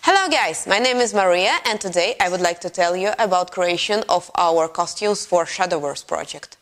Hello guys, my name is Maria and today I would like to tell you about creation of our costumes for Shadowverse project.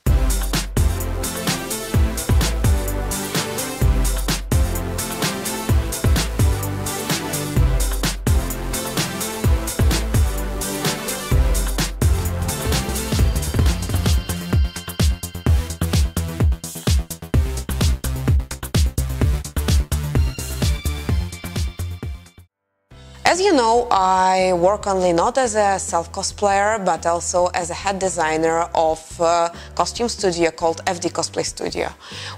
As you know, I work only not as a self-cosplayer, but also as a head designer of a costume studio called FD Cosplay Studio,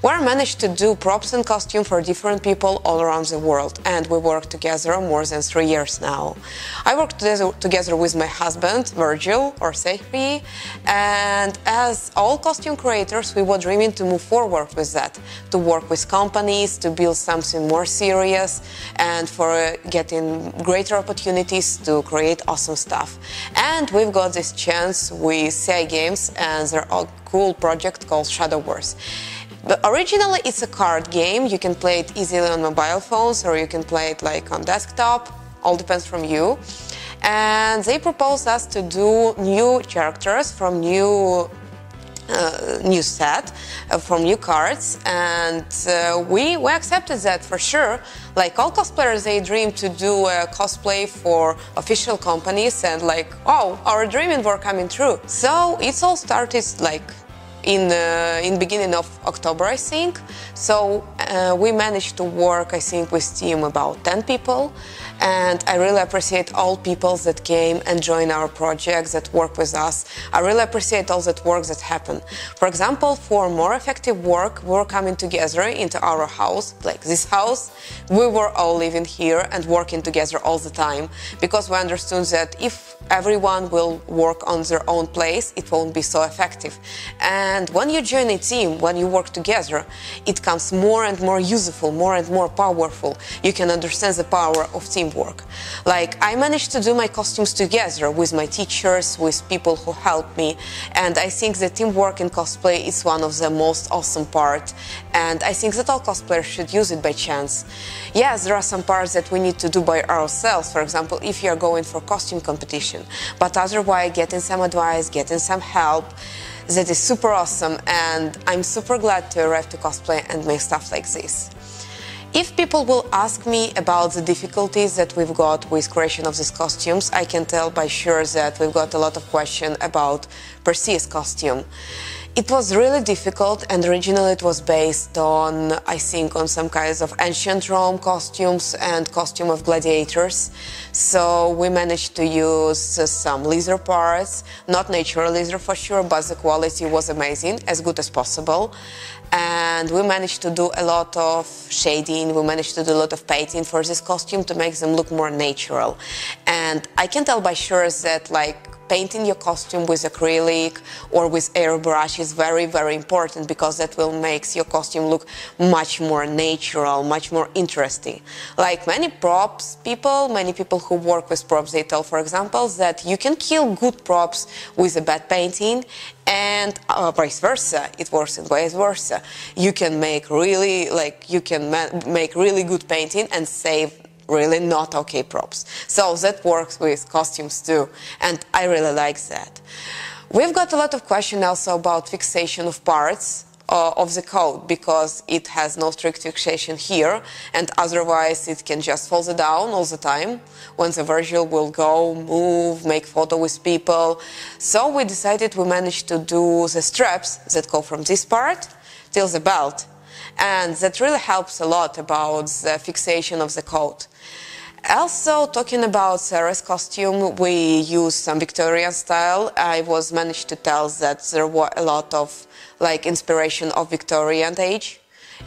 where I managed to do props and costume for different people all around the world, and we work together more than 3 years now. I work together with my husband, Virgil, or Sehri, and as all costume creators, we were dreaming to move forward with that, to work with companies, to build something more serious, and for getting greater opportunities to create awesome stuff. And we've got this chance with CI Games and their cool project called Shadowverse. But originally it's a card game. You can play it easily on mobile phones or you can play it like on desktop, all depends from you. And they proposed us to do new characters from new set from new cards, and we accepted that for sure. Like all cosplayers, they dream to do a cosplay for official companies, and like, oh, our dreaming were coming true. So it's all started like in beginning of October, I think. So we managed to work, I think, with team about 10 people, and I really appreciate all people that came and joined our projects, that work with us. I really appreciate all that work that happened. For example, for more effective work, we were coming together into our house, like this house. We were all living here and working together all the time, because we understood that if everyone will work on their own place, it won't be so effective. And when you join a team, when you work together, it comes more and more useful, more and more powerful. You can understand the power of teamwork. Like, I managed to do my costumes together with my teachers, with people who helped me, and I think that teamwork in cosplay is one of the most awesome parts, and I think that all cosplayers should use it by chance. Yes, there are some parts that we need to do by ourselves, for example, if you are going for costume competition, but otherwise getting some advice, getting some help, that is super awesome, and I'm super glad to arrive to cosplay and make stuff like this. If people will ask me about the difficulties that we've got with creation of these costumes, I can tell by sure that we've got a lot of questions about Perseus costume. It was really difficult, and originally it was based on, I think, on some kinds of ancient Rome costumes and costume of gladiators. So we managed to use some leather parts, not natural leather for sure, but the quality was amazing, as good as possible. And we managed to do a lot of shading, we managed to do a lot of painting for this costume to make them look more natural. And I can tell by sure that, like, painting your costume with acrylic or with airbrush is very, very important, because that will make your costume look much more natural, much more interesting. Like many people who work with props, they tell, for example, that you can kill good props with a bad painting, and vice versa. It works and vice versa. You can make really, make really good painting and save really not okay props. So that works with costumes too, and I really like that. We've got a lot of questions also about fixation of parts of the coat, because it has no strict fixation here, and otherwise it can just fall down all the time when the Virgil will go, move, make photo with people. So we decided we managed to do the straps that go from this part till the belt, and that really helps a lot about the fixation of the coat. Also, talking about Ceres costume, we used some Victorian style. I was managed to tell that there were a lot of inspiration of Victorian age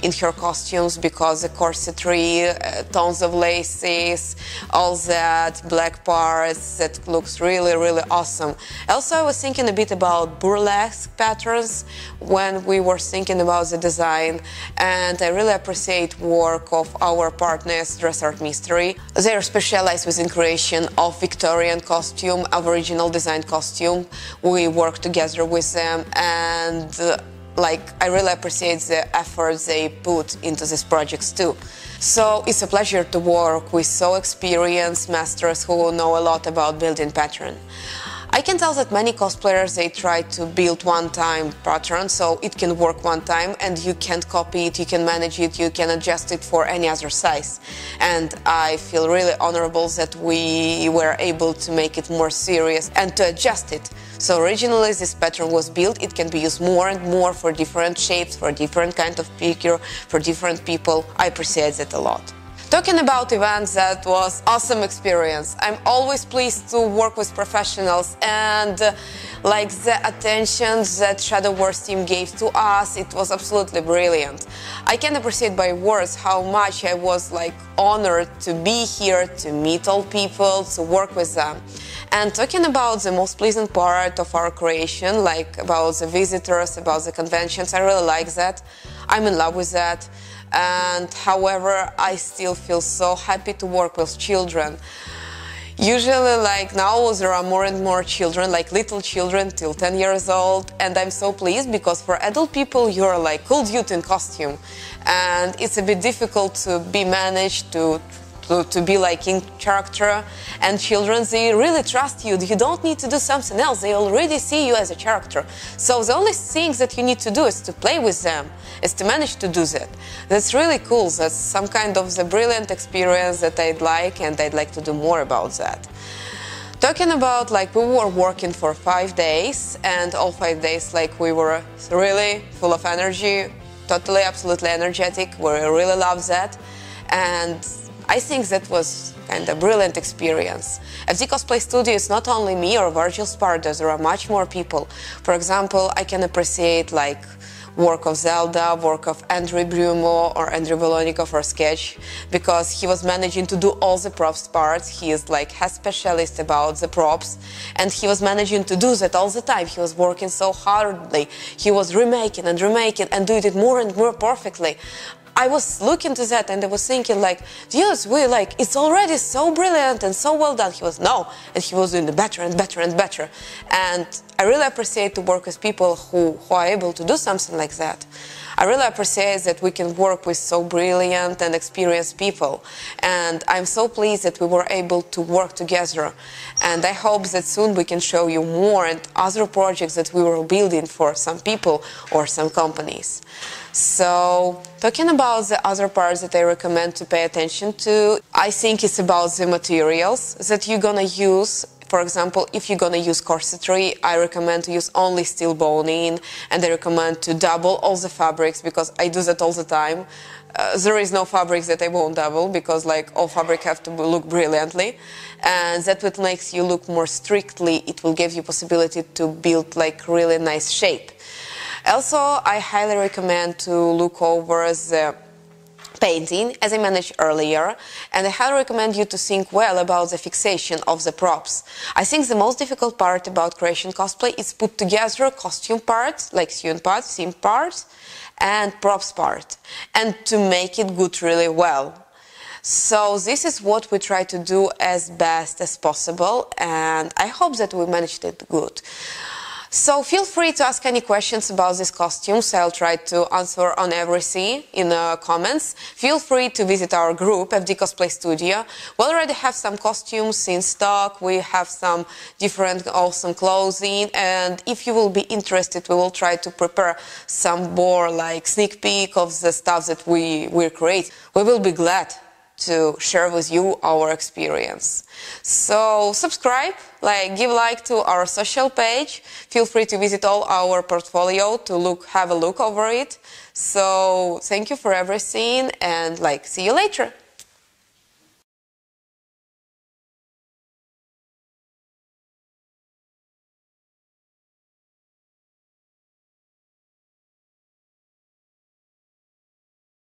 in her costumes, because the corsetry, tons of laces, all that, black parts, that looks really, really awesome. Also, I was thinking a bit about burlesque patterns when we were thinking about the design, and I really appreciate work of our partners, Dress Art Mystery. They are specialized within creation of Victorian costume, of original design costume. We work together with them, and like I really appreciate the efforts they put into these projects too. So it's a pleasure to work with so experienced masters who know a lot about building pattern. I can tell that many cosplayers, they try to build one-time pattern so it can work one time and you can't copy it, you can manage it, you can adjust it for any other size. And I feel really honorable that we were able to make it more serious and to adjust it. So originally this pattern was built, it can be used more and more for different shapes, for different kind of figure, for different people. I appreciate that a lot. Talking about events, that was awesome experience. I'm always pleased to work with professionals and like the attention that Shadowverse team gave to us, it was absolutely brilliant. I can't appreciate by words how much I was like honored to be here, to meet all people, to work with them. And talking about the most pleasant part of our creation, like about the visitors, about the conventions, I really like that. I'm in love with that. And however, I still feel so happy to work with children. Usually, like now, there are more and more children, like little children till 10 years old, and I'm so pleased because for adult people, you're like cool dude in costume, and it's a bit difficult to be managed to be like in character, and children, they really trust you. You don't need to do something else, they already see you as a character. So the only thing that you need to do is to play with them, is to manage to do that. That's really cool, that's some kind of the brilliant experience that I'd like, and I'd like to do more about that. Talking about, like, we were working for 5 days, and all 5 days, like, we were really full of energy, totally, absolutely energetic, we really loved that, and I think that was kind of a brilliant experience. FD Cosplay Studio is not only me or Virgil Sparda, there are much more people. For example, I can appreciate like work of Zelda, work of Andrew Brumo or Andrew Volonikov for Sketch, because he was managing to do all the props parts. He is like a specialist about the props, and he was managing to do that all the time. He was working so hardly. He was remaking and remaking and doing it more and more perfectly. I was looking to that and I was thinking like, dudes, it's already so brilliant and so well done. He was, no, and he was doing it better and better and better. And I really appreciate to work with people who are able to do something like that. I really appreciate that we can work with so brilliant and experienced people. And I'm so pleased that we were able to work together. And I hope that soon we can show you more and other projects that we were building for some people or some companies. So, talking about the other parts that I recommend to pay attention to, I think it's about the materials that you're gonna use. For example, if you're gonna use corsetry, I recommend to use only steel boning, and I recommend to double all the fabrics, because I do that all the time. There is no fabrics that I won't double, because like all fabric have to look brilliantly, and that what makes you look more strictly. It will give you possibility to build like really nice shape. Also, I highly recommend to look over the painting, as I mentioned earlier, and I highly recommend you to think well about the fixation of the props. I think the most difficult part about creation cosplay is put together costume parts, like sewing parts, seam parts, and props part, and to make it good really well. So this is what we try to do as best as possible, and I hope that we managed it good. So feel free to ask any questions about these costumes. I'll try to answer on everything in the comments. Feel free to visit our group, FD Cosplay Studio. We already have some costumes in stock. We have some different awesome clothing. And if you will be interested, we will try to prepare some more like sneak peek of the stuff that we create. We will be glad to share with you our experience. So subscribe, give a like to our social page. Feel free to visit all our portfolio to have a look over it. So thank you for everything, and see you later.